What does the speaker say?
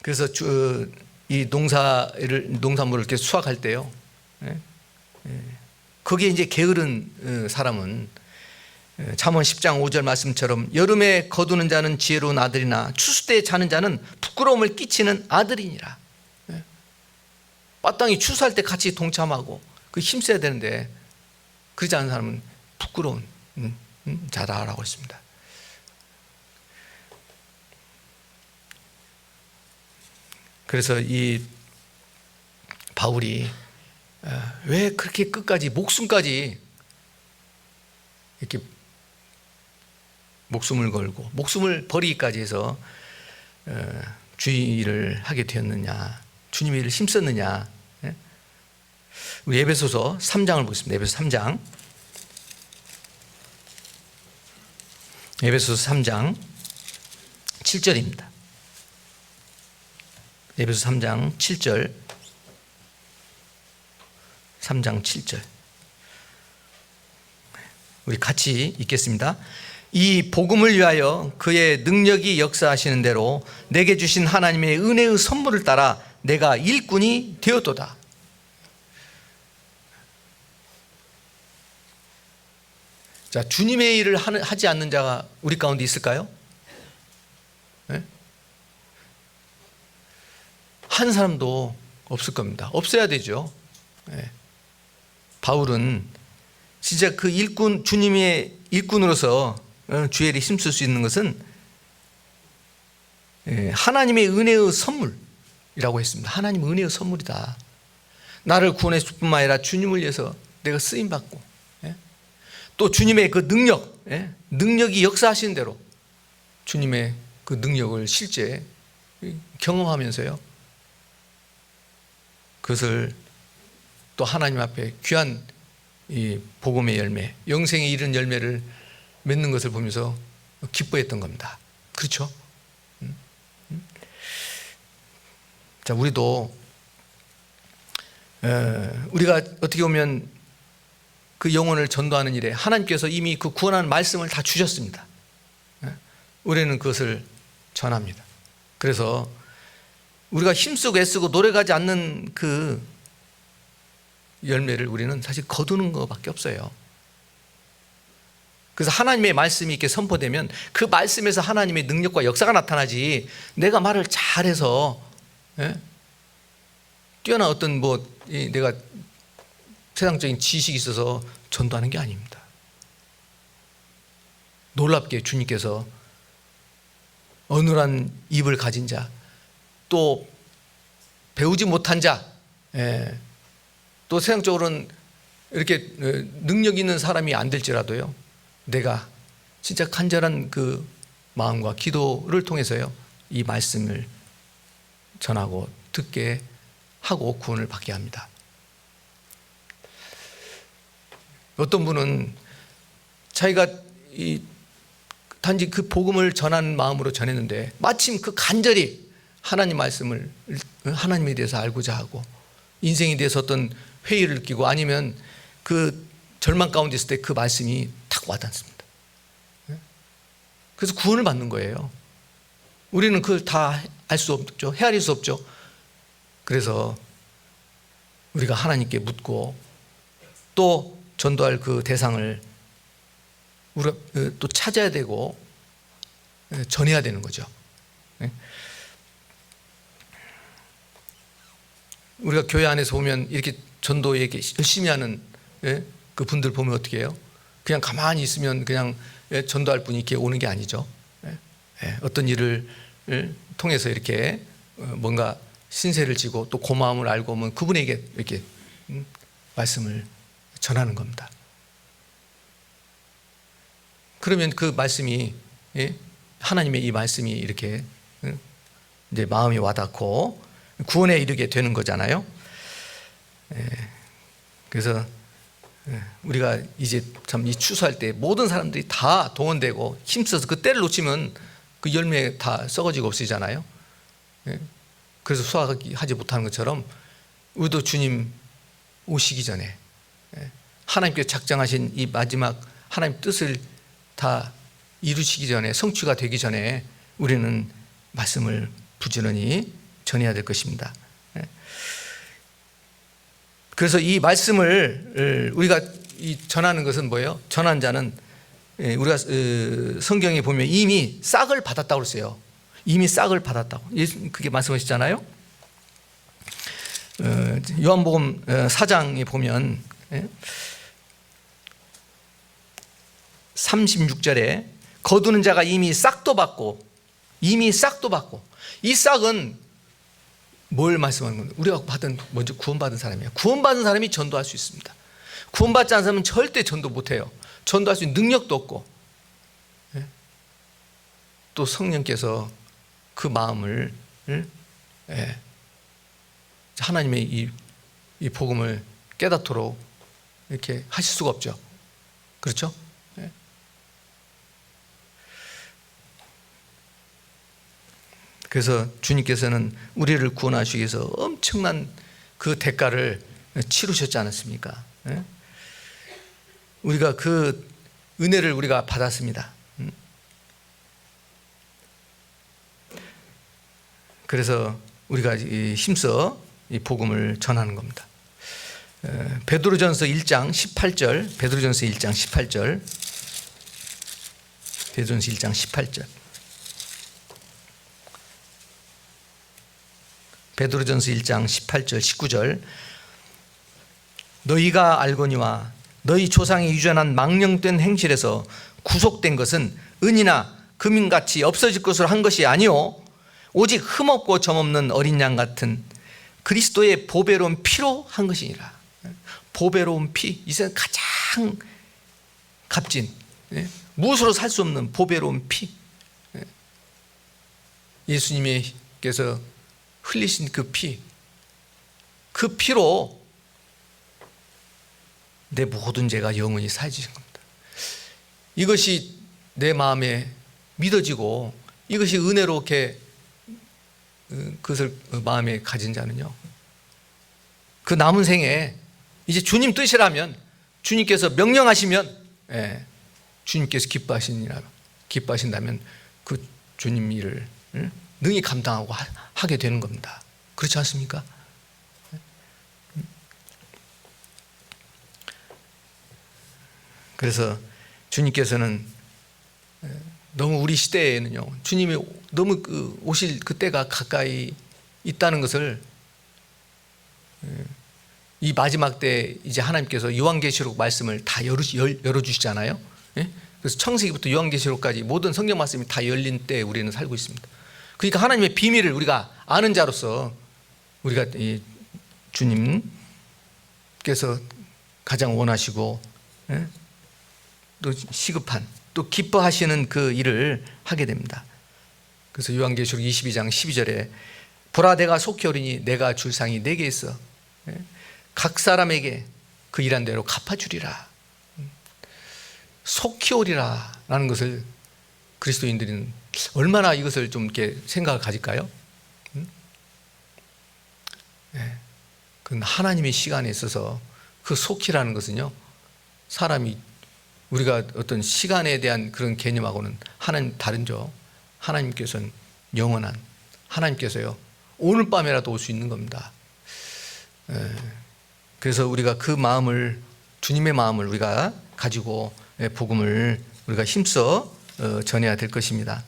그래서 이 농산물을 이렇게 수확할 때요, 거기에 이제 게으른 사람은 잠언 10장 5절 말씀처럼 여름에 거두는 자는 지혜로운 아들이나 추수 때에 자는 자는 부끄러움을 끼치는 아들이니라. 마땅히 추수할 때 같이 동참하고 그 힘써야 되는데 그러지 않은 사람은 부끄러운 자다라고 했습니다. 그래서 이 바울이 왜 그렇게 끝까지 목숨까지 이렇게 목숨을 걸고 목숨을 버리기까지 해서 주의를 하게 되었느냐, 주님의 일을 힘썼느냐. 우리 에베소서 3장을 보겠습니다. 에베소 3장. 에베소서 3장 7절입니다. 에베소 3장 7절. 3장 7절. 우리 같이 읽겠습니다. 이 복음을 위하여 그의 능력이 역사하시는 대로 내게 주신 하나님의 은혜의 선물을 따라 내가 일꾼이 되었도다. 자, 주님의 일을 하지 않는 자가 우리 가운데 있을까요? 네? 한 사람도 없을 겁니다. 없어야 되죠. 네. 바울은 진짜 그 일꾼, 주님의 일꾼으로서 주의 일에 힘쓸 수 있는 것은 하나님의 은혜의 선물이라고 했습니다. 하나님의 은혜의 선물이다. 나를 구원했을 뿐만 아니라 주님을 위해서 내가 쓰임받고, 또 주님의 그 능력이 역사하시는 대로 주님의 그 능력을 실제 경험하면서요, 그것을 또 하나님 앞에 귀한 이 복음의 열매, 영생에 이른 열매를 맺는 것을 보면서 기뻐했던 겁니다. 그렇죠? 자, 우리도 우리가 어떻게 보면 그 영혼을 전도하는 일에 하나님께서 이미 그 구원하는 말씀을 다 주셨습니다. 우리는 그것을 전합니다. 그래서 우리가 힘쓰고 애쓰고 노력하지 않는 그 열매를 우리는 사실 거두는 것밖에 없어요. 그래서 하나님의 말씀이 이렇게 선포되면 그 말씀에서 하나님의 능력과 역사가 나타나지, 내가 말을 잘해서 뛰어난 어떤 내가 세상적인 지식이 있어서 전도하는 게 아닙니다. 놀랍게 주님께서 어눌한 입을 가진 자, 또 배우지 못한 자, 또 세상적으로는 이렇게 능력 있는 사람이 안 될지라도요, 내가 진짜 간절한 그 마음과 기도를 통해서요, 이 말씀을 전하고 듣게 하고 구원을 받게 합니다. 어떤 분은 자기가 단지 그 복음을 전하는 마음으로 전했는데 마침 그 간절히 하나님 말씀을, 하나님에 대해서 알고자 하고 인생에 대해서 어떤 회의를 느끼고 아니면 그 절망 가운데 있을 때 그 말씀이 탁 와닿습니다. 그래서 구원을 받는 거예요. 우리는 그걸 다 알 수 없죠. 헤아릴 수 없죠. 그래서 우리가 하나님께 묻고 또 전도할 그 대상을 우리가 또 찾아야 되고 전해야 되는 거죠. 우리가 교회 안에서 보면 이렇게 전도에 열심히 하는 그 분들 보면 어떻게 해요? 그냥 가만히 있으면 그냥 전도할 분이 이렇게 오는 게 아니죠. 어떤 일을 통해서 이렇게 뭔가 신세를 지고 또 고마움을 알고 오면 그분에게 이렇게 말씀을 전하는 겁니다. 그러면 그 말씀이, 하나님의 이 말씀이 이렇게 이제 마음이 와닿고 구원에 이르게 되는 거잖아요. 그래서 우리가 이제 참 이 추수할 때 모든 사람들이 다 동원되고 힘써서 그 때를 놓치면 그 열매 다 썩어지고 없어지잖아요. 그래서 수확하지 못하는 것처럼 우리도 주님 오시기 전에 하나님께서 작정하신 이 마지막 하나님 뜻을 다 이루시기 전에, 성취가 되기 전에 우리는 말씀을 부지런히 전해야 될 것입니다. 그래서 이 말씀을 우리가 전하는 것은 뭐예요? 전한 자는 우리가 성경에 보면 이미 싹을 받았다고 그랬어요. 이미 싹을 받았다고. 그게 말씀하시잖아요. 요한복음 4장에 보면 36절에 거두는 자가 이미 싹도 받고, 이 싹은 뭘 말씀하는 겁니까? 우리가 먼저 구원받은 사람이에요. 구원받은 사람이 전도할 수 있습니다. 구원받지 않은 사람은 절대 전도 못해요. 전도할 수 있는 능력도 없고, 또 성령께서 그 마음을, 하나님의 이 복음을 깨닫도록 이렇게 하실 수가 없죠. 그렇죠? 그래서 주님께서는 우리를 구원하시기 위해서 엄청난 그 대가를 치르셨지 않았습니까? 우리가 그 은혜를 우리가 받았습니다. 그래서 우리가 힘써 이 복음을 전하는 겁니다. 베드로전서 1장 18절, 베드로전서 1장 18절, 베드로전서 1장 18절. 베드로전서 1장 18절 19절. 너희가 알거니와 너희 조상이 유전한 망령된 행실에서 구속된 것은 은이나 금인같이 없어질 것으로 한 것이 아니요 오직 흠없고 점없는 어린 양 같은 그리스도의 보배로운 피로 한 것이니라. 보배로운 피, 이 세상 가장 값진, 무엇으로 살 수 없는 보배로운 피. 예수님께서 흘리신 그 피, 그 피로 내 모든 죄가 영원히 사해지신 겁니다. 이것이 내 마음에 믿어지고 이것이 은혜로 이렇게 그것을 마음에 가진 자는요, 그 남은 생에 이제 주님 뜻이라면, 주님께서 명령하시면, 주님께서 기뻐하신다면 그 주님 일을 능히 감당하고 하게 되는 겁니다. 그렇지 않습니까? 그래서 주님께서는 너무 우리 시대에는요, 주님이 너무 오실 그 때가 가까이 있다는 것을, 이 마지막 때 이제 하나님께서 요한계시록 말씀을 다 열어주시잖아요. 그래서 창세기부터 요한계시록까지 모든 성경 말씀이 다 열린 때에 우리는 살고 있습니다. 그러니까 하나님의 비밀을 우리가 아는 자로서 우리가 이 주님께서 가장 원하시고 또 시급한, 또 기뻐하시는 그 일을 하게 됩니다. 그래서 요한계시록 22장 12절에 보라 내가 속히 오리니 내가 줄 상이 내게 있어 각 사람에게 그 일한 대로 갚아주리라. 속히 오리라 라는 것을 그리스도인들은 얼마나 이것을 좀 이렇게 생각을 가질까요? 그건 하나님의 시간에 있어서 그 속히라는 것은요, 사람이, 우리가 어떤 시간에 대한 그런 개념하고는 하나님 다른죠. 하나님께서는 영원한, 하나님께서요 오늘 밤에라도 올 수 있는 겁니다. 그래서 우리가 그 마음을, 주님의 마음을 우리가 가지고 복음을 우리가 힘써 전해야 될 것입니다.